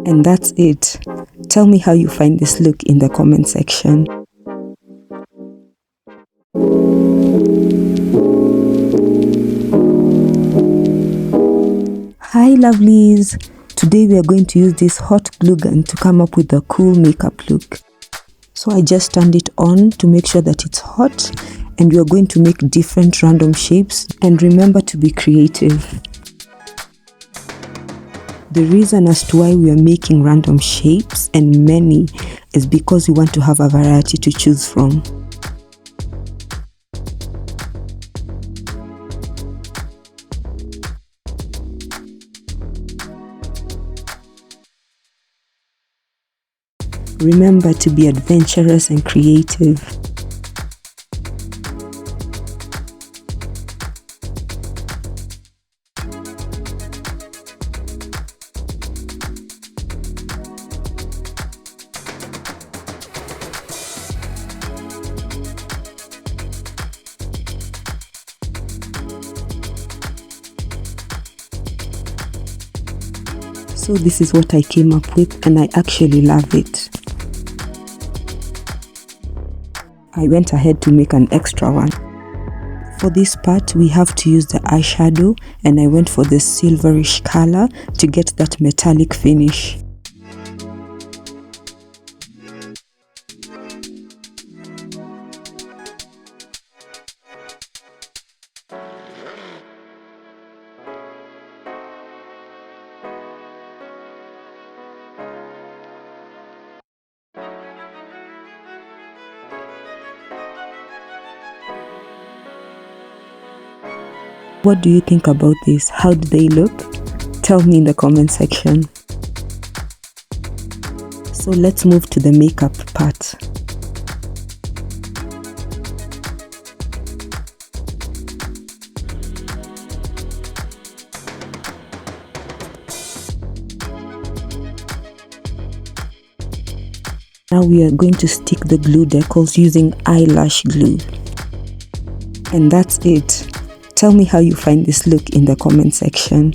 And that's it. Tell me how you find this look in the comment section. Hi lovelies! Today we are going to use this hot glue gun to come up with a cool makeup look. So I just turned it on to make sure that it's hot, and we are going to make different random shapes, and remember to be creative. The reason as to why we are making random shapes and many is because we want to have a variety to choose from. Remember to be adventurous and creative. So this is what I came up with, and I actually love it. I went ahead to make an extra one. For this part, we have to use the eyeshadow, and I went for the silverish color to get that metallic finish. What do you think about this? How do they look? Tell me in the comment section. So let's move to the makeup part. Now we are going to stick the glue decals using eyelash glue. And that's it. Tell me how you find this look in the comment section.